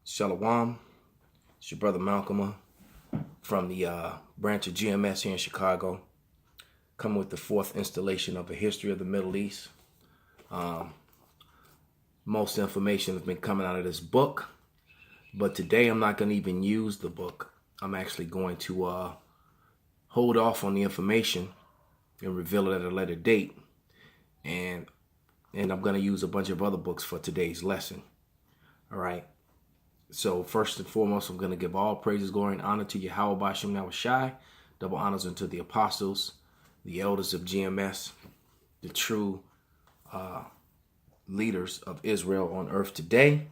Shalom. It's your brother Malcolm from the branch of GMS here in Chicago. Coming with the fourth installation of A History of the Middle East. Most information has been coming out of this book, but today I'm not going to even use the book. I'm actually going to hold off on the information and reveal it at a later date. And I'm going to use a bunch of other books for today's lesson. All right. So first and foremost, I'm going to give all praises, glory, and honor to Yahweh Bashim Nawashai. Double honors unto the apostles, the elders of GMS, the true leaders of Israel on earth today.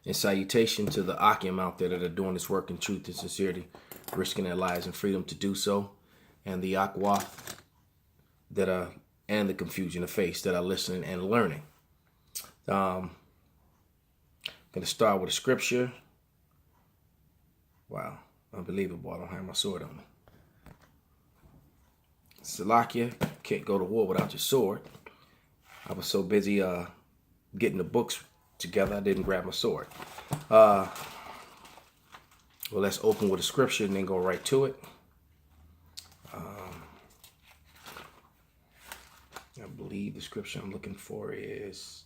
And salutation to the Akim out there that are doing this work in truth and sincerity, risking their lives and freedom to do so. And the Akwa that are, and the confusion of faith that are listening and learning. Going to start with a scripture. Wow, unbelievable. I don't have my sword on me. Salakia, can't go to war without your sword. I was so busy getting the books together, I didn't grab my sword. Well, let's open with a scripture and then go right to it. I believe the scripture I'm looking for is,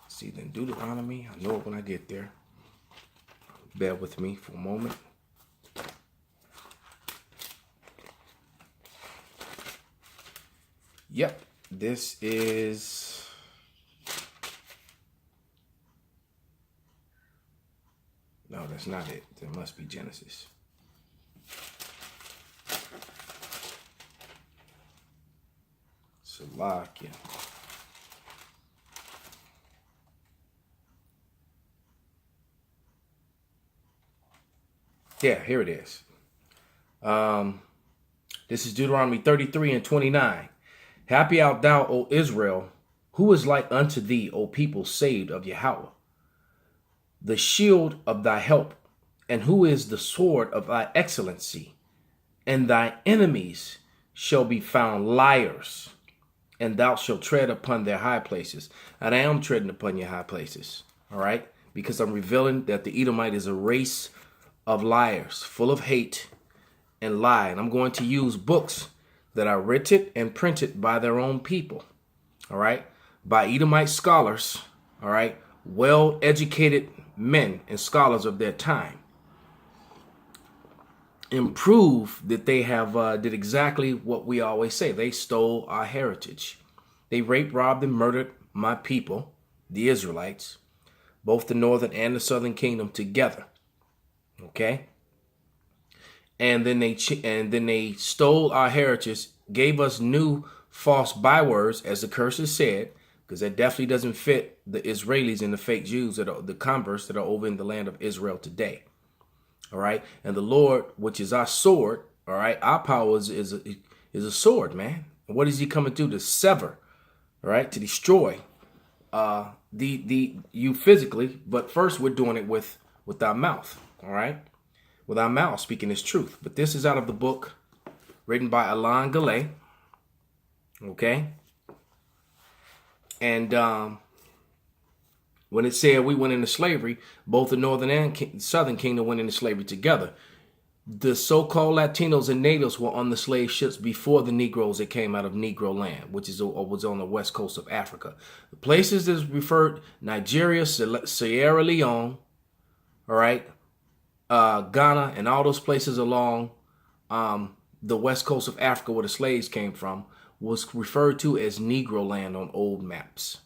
see, then Deuteronomy. I know it when I get there. Bear with me for a moment. Yep, this is no, that's not it. There must be Genesis. Salakia. Yeah, here it is. This is Deuteronomy 33 and 29. Happy art thou, O Israel, who is like unto thee, O people saved of Yahweh, the shield of thy help, and who is the sword of thy excellency, and thy enemies shall be found liars, and thou shalt tread upon their high places. And I am treading upon your high places, all right? Because I'm revealing that the Edomite is a race of liars, full of hate and lie. And I'm going to use books that are written and printed by their own people, all right? By Edomite scholars, all right? Well-educated men and scholars of their time. And prove that they have did exactly what we always say. They stole our heritage. They raped, robbed, and murdered my people, the Israelites, both the northern and the southern kingdom together. Okay, and then they stole our heritage, gave us new false bywords, as the curses said, because that definitely doesn't fit the Israelis and the fake Jews that are the converts that are over in the land of Israel today. All right, and the Lord, which is our sword, all right, our power is a sword, man. And what is He coming to sever, all right, to destroy you physically, but first we're doing it with our mouth. All right, with our mouth speaking His truth. But this is out of the book written by Alain Gallet. Okay, and when it said we went into slavery, both the northern and southern kingdom went into slavery together. The so-called Latinos and natives were on the slave ships before the Negroes that came out of Negro land, which was on the west coast of Africa. The places that referred: Nigeria, Sierra Leone, all right, Ghana, and all those places along the west coast of Africa where the slaves came from was referred to as Negro land on old maps.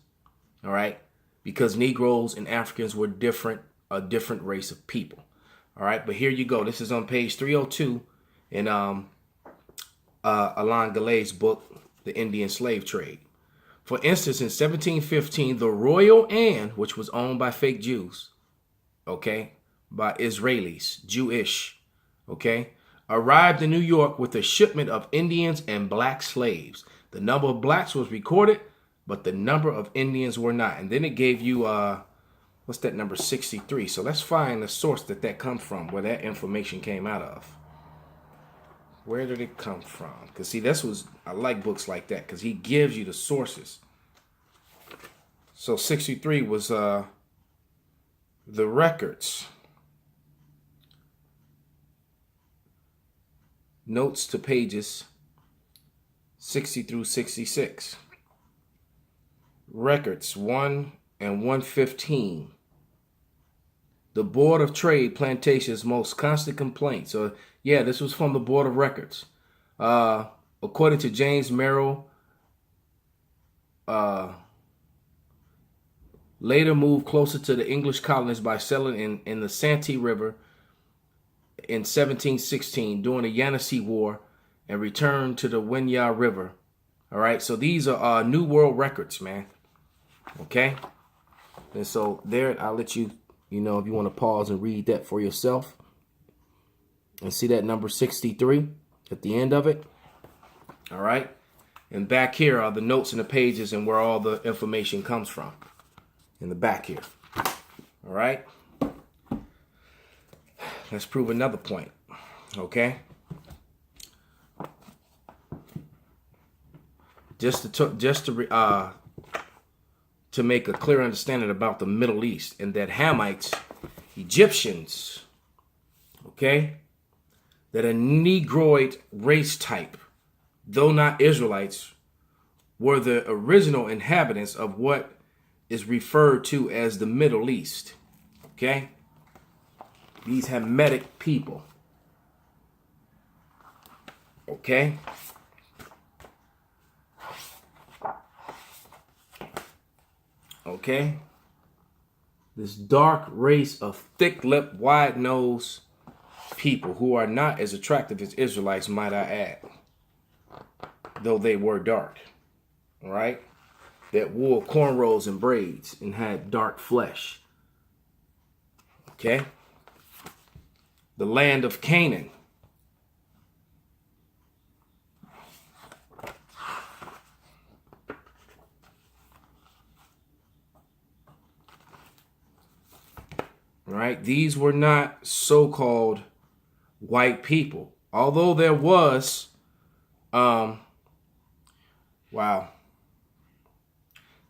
All right, because Negroes and Africans were a different race of people. All right, but here you go. This is on page 302 in Alain Gallet's book, The Indian Slave Trade. For instance, in 1715, the Royal Anne, which was owned by fake Jews, okay, by Israelis, Jewish, okay, arrived in New York with a shipment of Indians and black slaves. The number of blacks was recorded, but the number of Indians were not. And then it gave you, what's that number, 63. So let's find the source that comes from, where that information came out of. Where did it come from? Because see, I like books like that because he gives you the sources. So 63 was the records. Notes to pages 60 through 66. Records 1 and 115. The Board of Trade Plantation's most constant complaint. So, yeah, this was from the Board of Records. According to James Merrill, later moved closer to the English colonists by settling in the Santee River in 1716 during the Yanasi War and returned to the Winyah River. All right, so these are New World records, man. Okay, and so there, I'll let you, if you want to pause and read that for yourself and see that number 63 at the end of it. All right, and back here are the notes and the pages and where all the information comes from in the back here. All right, let's prove another point. Okay, to make a clear understanding about the Middle East, and that Hamites, Egyptians, okay, that a Negroid race type, though not Israelites, were the original inhabitants of what is referred to as the Middle East. Okay, these Hamitic people. Okay. Okay, this dark race of thick-lipped, wide-nosed people who are not as attractive as Israelites, might I add, though they were dark, all right, that wore cornrows and braids and had dark flesh. Okay, the land of Canaan. Right? These were not so-called white people. Although there was, wow.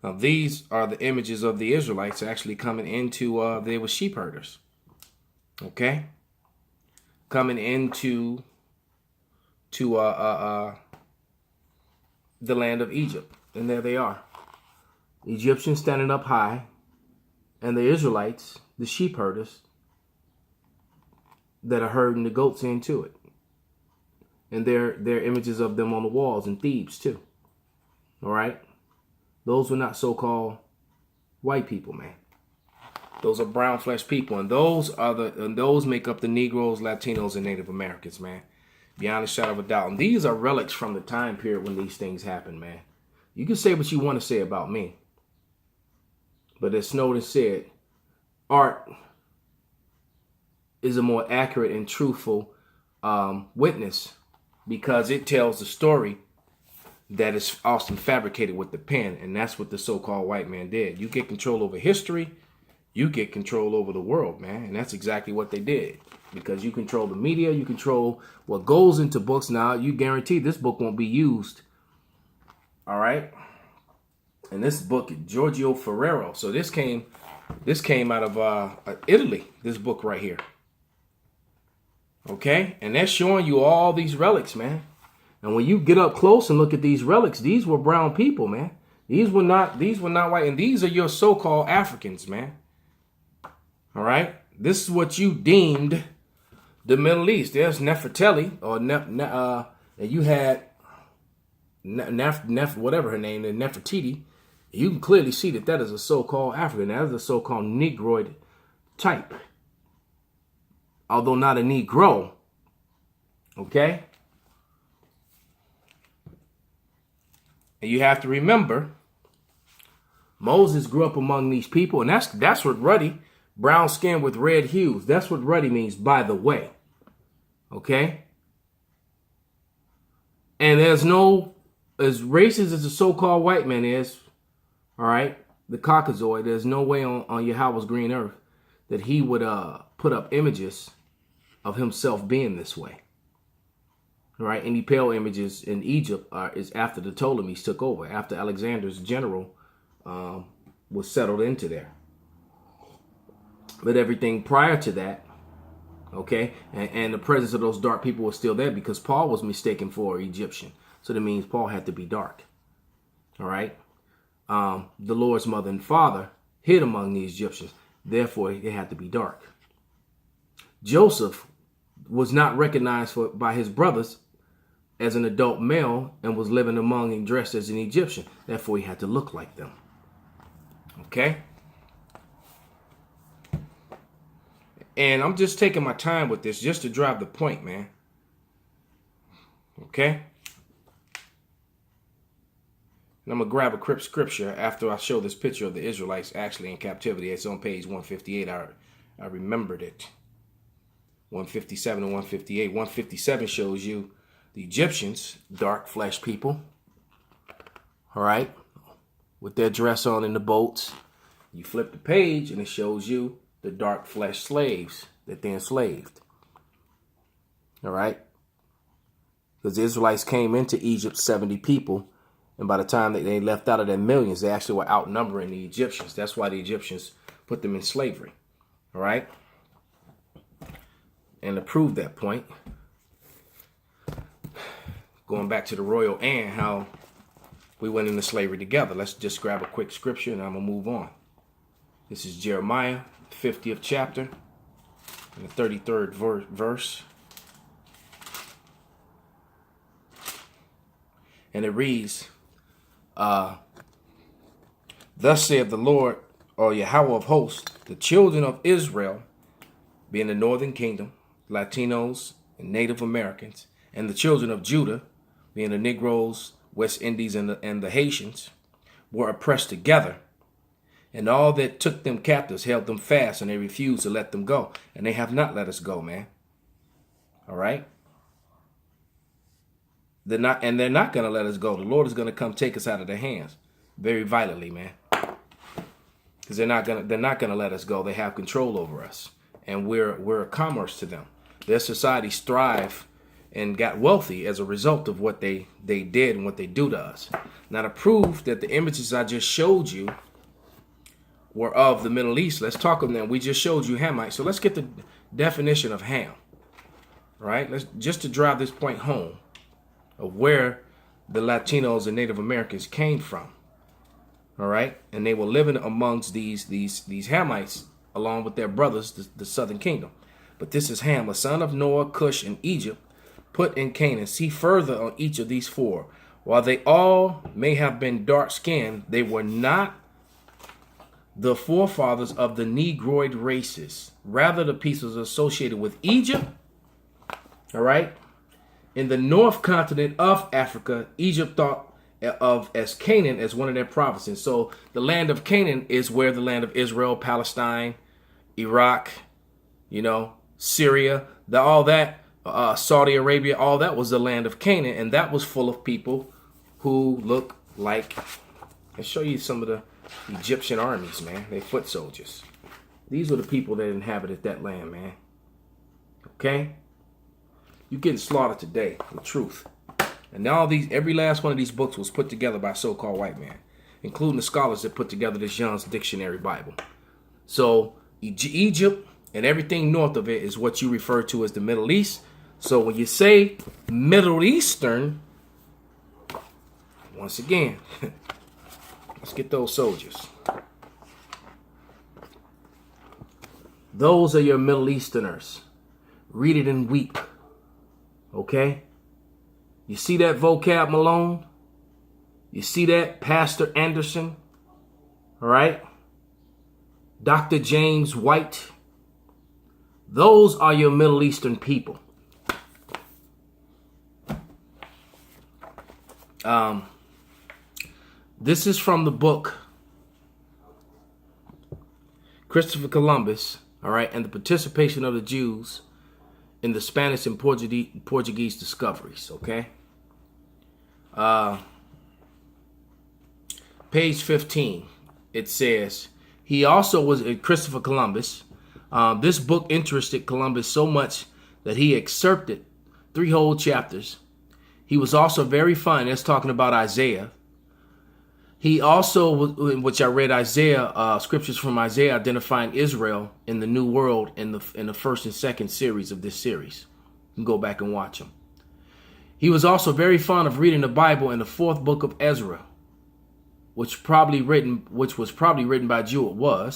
Now these are the images of the Israelites actually coming into, they were sheep herders. Okay? Coming into the land of Egypt. And there they are. The Egyptians standing up high, and the Israelites, the sheep herders, that are herding the goats into it. And there are images of them on the walls in Thebes too. All right? Those were not so-called white people, man. Those are brown flesh people, and those make up the Negroes, Latinos, and Native Americans, man. Beyond a shadow of a doubt. And these are relics from the time period when these things happened, man. You can say what you want to say about me, but as Snowden said, art is a more accurate and truthful witness because it tells the story that is often fabricated with the pen, and that's what the so-called white man did. You get control over history, you get control over the world, man, and that's exactly what they did because you control the media, you control what goes into books. Now, you guarantee this book won't be used, all right? And this book, Giorgio Ferrero. So this came out of Italy, this book right here. Okay? And that's showing you all these relics, man. And when you get up close and look at these relics, these were brown people, man. These were not white. And these are your so-called Africans, man. All right? This is what you deemed the Middle East. There's Nefertiti, or and you had whatever her name is, Nefertiti. You can clearly see that is a so-called African. That is a so-called Negroid type. Although not a Negro. Okay? And you have to remember, Moses grew up among these people, and that's what ruddy, brown skin with red hues. That's what ruddy means, by the way. Okay? And there's no, as racist as the so-called white man is, all right, the Caucasoid, there's no way on Yahweh's green earth that he would put up images of himself being this way. All right, any pale images in Egypt is after the Ptolemies took over, after Alexander's general was settled into there. But everything prior to that, okay, and the presence of those dark people was still there because Paul was mistaken for Egyptian. So that means Paul had to be dark. All right. The Lord's mother and father hid among the Egyptians. Therefore, they had to be dark. Joseph was not recognized by his brothers as an adult male and was living among and dressed as an Egyptian. Therefore, he had to look like them. Okay. And I'm just taking my time with this just to drive the point, man. Okay. And I'm going to grab a quick scripture after I show this picture of the Israelites actually in captivity. It's on page 158. I remembered it. 157 and 158. 157 shows you the Egyptians, dark flesh people. All right. With their dress on in the boats. You flip the page and it shows you the dark flesh slaves that they enslaved. All right. Because the Israelites came into Egypt 70 people. And by the time that they left out of their millions, they actually were outnumbering the Egyptians. That's why the Egyptians put them in slavery. All right. And to prove that point, going back to the royal and how we went into slavery together. Let's just grab a quick scripture and I'm going to move on. This is Jeremiah, 50th chapter, and the 33rd verse. And it reads, thus saith the Lord, or Yahweh of hosts, the children of Israel, being the northern kingdom, Latinos and Native Americans, and the children of Judah, being the Negroes, West Indies, and the Haitians, were oppressed together. And all that took them captives held them fast, and they refused to let them go. And they have not let us go, man. All right? They're not going to let us go. The Lord is going to come take us out of their hands very violently, man. Because they're not going to let us go. They have control over us. And we're a commerce to them. Their societies thrive and got wealthy as a result of what they did and what they do to us. Now, to prove that the images I just showed you were of the Middle East, let's talk of them. We just showed you Hamites. So let's get the definition of Ham. Right? Let's just to drive this point home of where the Latinos and Native Americans came from. All right? And they were living amongst these Hamites along with their brothers, the southern kingdom. But this is Ham, a son of Noah, Cush, and Egypt, put in Canaan. See further on each of these four. While they all may have been dark-skinned, they were not the forefathers of the Negroid races. Rather, the peoples associated with Egypt. All right? In the north continent of Africa, Egypt thought of as Canaan as one of their provinces. So the land of Canaan is where the land of Israel, Palestine, Iraq, Syria, all that, Saudi Arabia, all that was the land of Canaan. And that was full of people who look like, I'll show you some of the Egyptian armies, man. They foot soldiers. These were the people that inhabited that land, man. Okay? You're getting slaughtered today, the truth. And every last one of these books was put together by so-called white men, including the scholars that put together this Young's Dictionary Bible. So Egypt and everything north of it is what you refer to as the Middle East. So when you say Middle Eastern, once again, let's get those soldiers. Those are your Middle Easterners. Read it and weep. Okay? You see that vocab, Malone? You see that, Pastor Anderson? All right? Dr. James White? Those are your Middle Eastern people. This is from the book Christopher Columbus, all right, and the participation of the Jews in the Spanish and Portuguese discoveries, okay? Page 15, it says, he also was Christopher Columbus. This book interested Columbus so much that he excerpted 3 whole chapters. He was also very fine. That's talking about Isaiah. He also, which I read Isaiah, scriptures from Isaiah identifying Israel in the New World in the first and second series of this series. You can go back and watch them. He was also very fond of reading the Bible in the fourth book of Ezra, which was probably written by Jew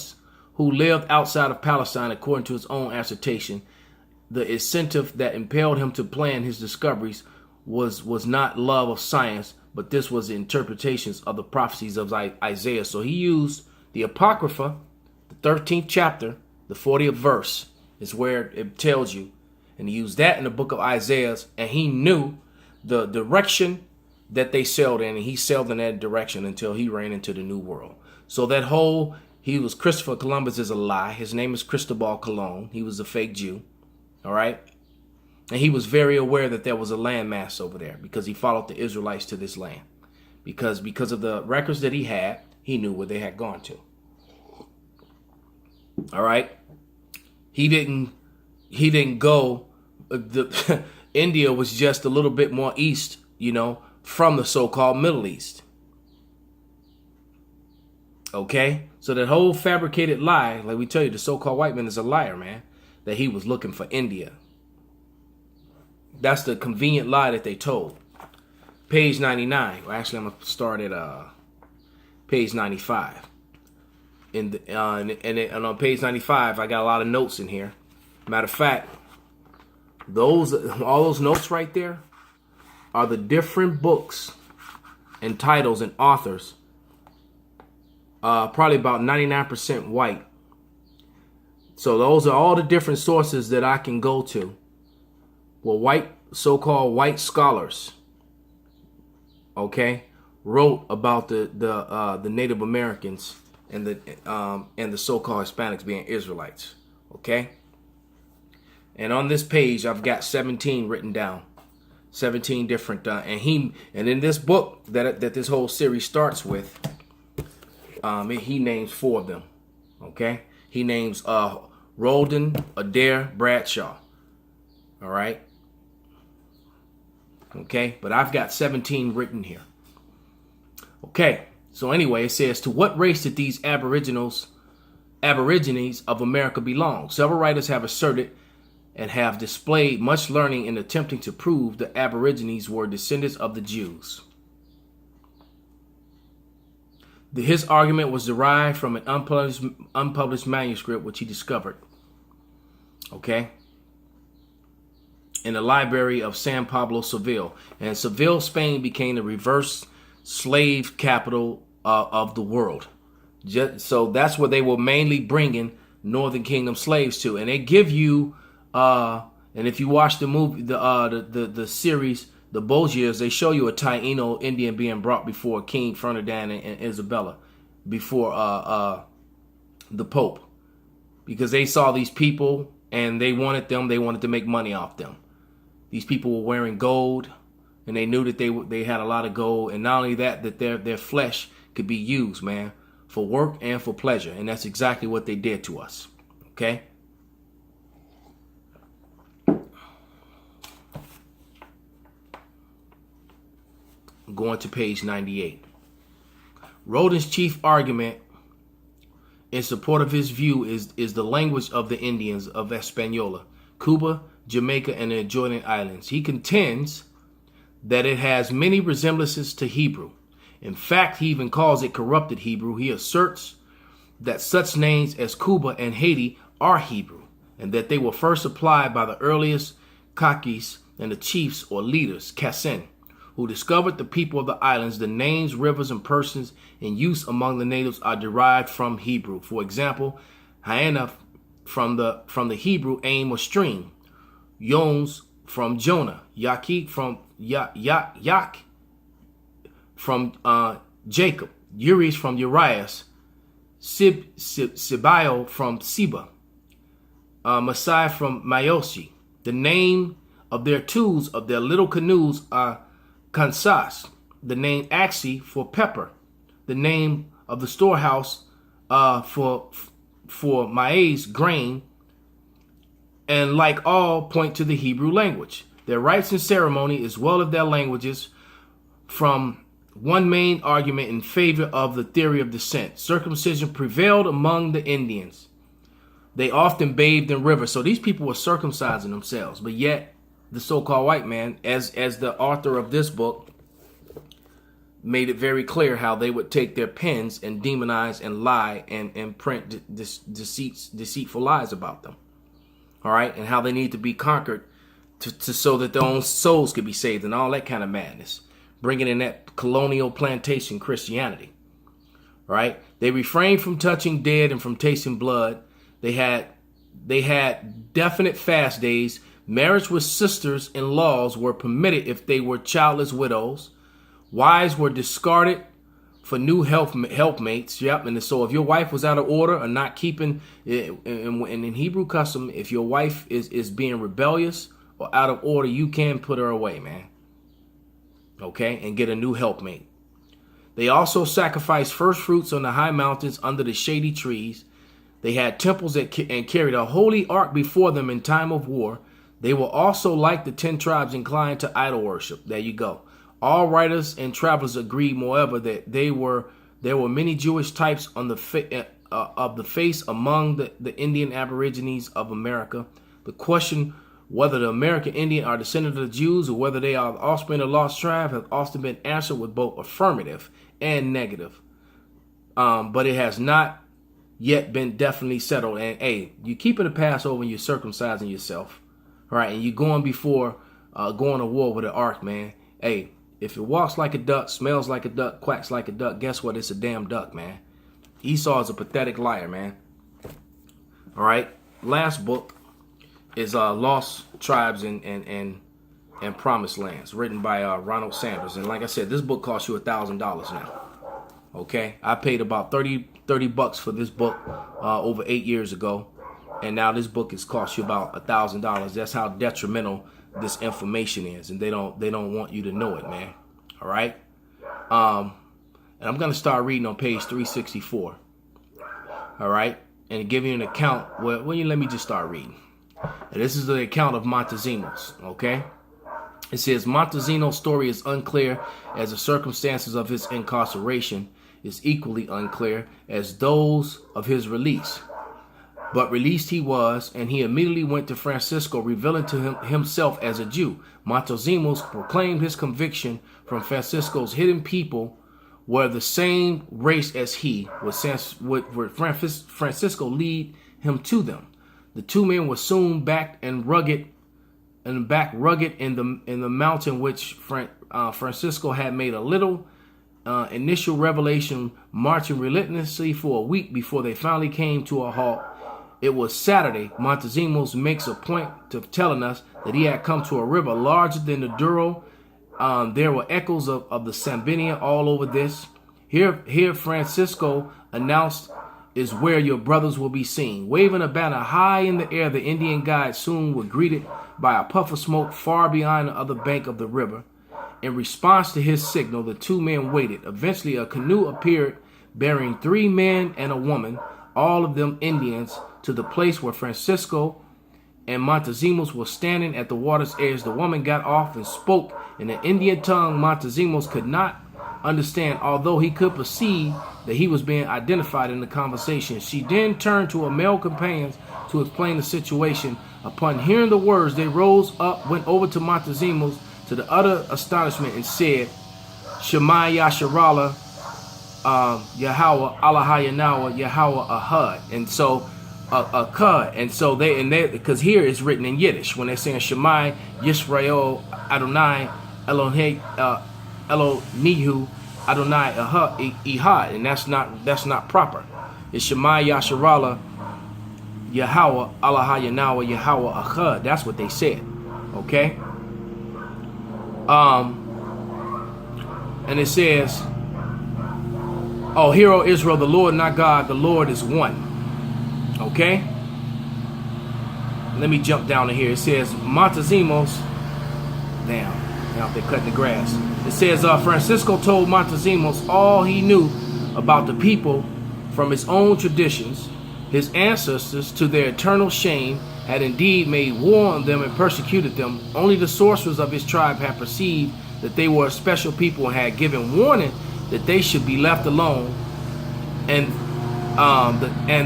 who lived outside of Palestine according to his own assertion. The incentive that impelled him to plan his discoveries was not love of science, but this was the interpretations of the prophecies of Isaiah. So he used the Apocrypha, the 13th chapter, the 40th verse is where it tells you. And he used that in the book of Isaiah, and he knew the direction that they sailed in, and he sailed in that direction until he ran into the New World. So that whole, he was Christopher Columbus is a lie. His name is Cristobal Colon. He was a fake Jew. All right. And he was very aware that there was a landmass over there because he followed the Israelites to this land. Because of the records that he had, he knew where they had gone to. All right. He didn't go. India was just a little bit more east, from the so-called Middle East. Okay. So that whole fabricated lie, like we tell you, the so-called white man is a liar, man, that he was looking for India. That's the convenient lie that they told. Page 99. Well, actually, I'm going to start at page 95. And on page 95, I got a lot of notes in here. Matter of fact, all those notes right there are the different books and titles and authors. Probably about 99% white. So those are all the different sources that I can go to. Well, so-called white scholars, okay, wrote about the Native Americans and the so-called Hispanics being Israelites, okay. And on this page, I've got 17 written down, 17 different, and in this book that this whole series starts with, he names 4 of them, okay. He names Roldan Adair Bradshaw, all right. Okay, but I've got 17 written here. Okay, so anyway, it says, to what race did these Aborigines of America belong? Several writers have asserted and have displayed much learning in attempting to prove the Aborigines were descendants of the Jews. His argument was derived from an unpublished manuscript which he discovered. Okay. In the library of San Pablo, Seville. And Seville, Spain became the reverse slave capital of the world. So that's where they were mainly bringing Northern Kingdom slaves to. And they give you, and if you watch the movie, the series, the Bogiers, they show you a Taino Indian being brought before King Ferdinand and Isabella, before the Pope. Because they saw these people and they wanted to make money off them. These people were wearing gold, and they knew that they had a lot of gold. And not only that their flesh could be used, man, for work and for pleasure. And that's exactly what they did to us. Okay? Going to page 98. Roldan's chief argument in support of his view is the language of the Indians of Hispaniola, Cuba, Jamaica, and the adjoining islands. He contends that it has many resemblances to Hebrew. In fact, he even calls it corrupted Hebrew. He asserts that such names as Cuba and Haiti are Hebrew, and that they were first applied by the earliest Kakis and the chiefs or leaders, Kassin, who discovered the people of the islands. The names, rivers, and persons in use among the natives are derived from Hebrew. For example, Hyena from the Hebrew aim or stream, Yons from Jonah, Yakik from Yak from Jacob, Urias from Urias, Sibaio from Seba, Masai from Mayoshi. The name of their tools, of their little canoes, are Kansas. The name Axi for pepper. The name of the storehouse for maize, grain, and like all point to the Hebrew language. Their rites and ceremony, as well as their languages, from one main argument in favor of the theory of descent. Circumcision prevailed among the Indians. They often bathed in rivers. So these people were circumcising themselves. But yet, the so-called white man, as the author of this book, made it very clear how they would take their pens and demonize and lie and print deceitful lies about them. All right? And how they need to be conquered to so that their own souls could be saved and all that kind of madness. Bringing in that colonial plantation Christianity. All right? They refrained from touching dead and from tasting blood. They had definite fast days. Marriage with sisters-in-laws were permitted if they were childless widows. Wives were discarded for new helpmates. Yep. And so if your wife was out of order or not keeping, and in Hebrew custom, if your wife is being rebellious or out of order, you can put her away, man. Okay. And get a new helpmate. They also sacrificed first fruits on the high mountains under the shady trees. They had temples and carried a holy ark before them in time of war. They were also like the 10 tribes inclined to idol worship. There you go. All writers and travelers agree, moreover, that there were many Jewish types on of the face among the Indian Aborigines of America. The question whether the American Indian are descendants of the Jews or whether they are the offspring of the lost tribe has often been answered with both affirmative and negative. But it has not yet been definitely settled. And hey, you keeping the Passover and you're circumcising yourself, right? And you're going before going to war with an ark, man. Hey, if it walks like a duck, smells like a duck, quacks like a duck, guess what? It's a damn duck, man. Esau is a pathetic liar, man. All right. Last book is Lost Tribes and Promised Lands, written by Ronald Sanders. And like I said, this book costs you $1,000 now. Okay, I paid about 30 bucks for this book over 8 years ago, and now this book has cost you about $1,000. That's how detrimental this information is, and they don't want you to know it, man. All right, and I'm gonna start reading on page 364. All right, and give you an account. Well, let me just start reading. And this is the account of Montezumos. Okay. It says Montezino's story is unclear, as the circumstances of his incarceration is equally unclear as those of his release. But released he was, and he immediately went to Francisco, revealing to himself as a Jew. Montezumos proclaimed his conviction from Francisco's hidden people were the same race as he, would Francisco lead him to them. The two men were soon back rugged in the mountain which Francisco had made a little initial revelation, marching relentlessly for a week before they finally came to a halt. It was Saturday. Montezumos makes a point of telling us that he had come to a river larger than the Douro. There were echoes of the Sambinia all over this. Here Francisco announced is where your brothers will be seen. Waving a banner high in the air, the Indian guides soon were greeted by a puff of smoke far behind the other bank of the river. In response to his signal, the two men waited. Eventually, a canoe appeared bearing 3 men and a woman, all of them Indians, to the place where Francisco and Montezumos were standing at the water's edge. The woman got off and spoke in an Indian tongue Montezumos could not understand, although he could perceive that he was being identified in the conversation. She then turned to her male companions to explain the situation. Upon hearing the words, they rose up, went over to Montezumos to the utter astonishment, and said, Shema Yasharallah, Yahweh Allahayanawa, Yahweh Ahad. And so Akkad. And so they because here it's written in Yiddish when they're saying Shema Yisrael Adonai Elohihu Adonai Ehad, and that's not proper. It's Shema Yasharallah Yahweh Allahayanawa, Yahweh Ahad. That's what they said. Okay. And it says, "Oh, hear, O Israel, the Lord not God, the Lord is one." Okay. Let me jump down to here. It says Montezumos. Damn, now they're cutting the grass. It says Francisco told Montezumos all he knew about the people from his own traditions. His ancestors, to their eternal shame, had indeed made war on them and persecuted them. Only the sorcerers of his tribe had perceived that they were a special people and had given warning that they should be left alone. And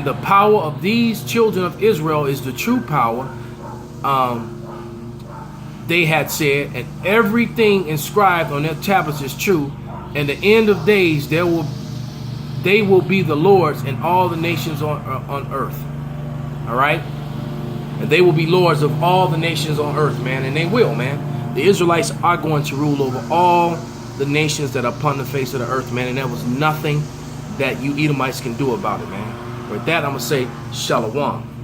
the power of these children of Israel is the true power. They had said, and everything inscribed on their tablets is true. And the end of days, they will be the lords in all the nations on earth. All right, and they will be lords of all the nations on earth, man. And they will, man. The Israelites are going to rule over all the nations that are upon the face of the earth, man. And there was nothing that you Edomites can do about it, man. With that, I'm gonna say shalom.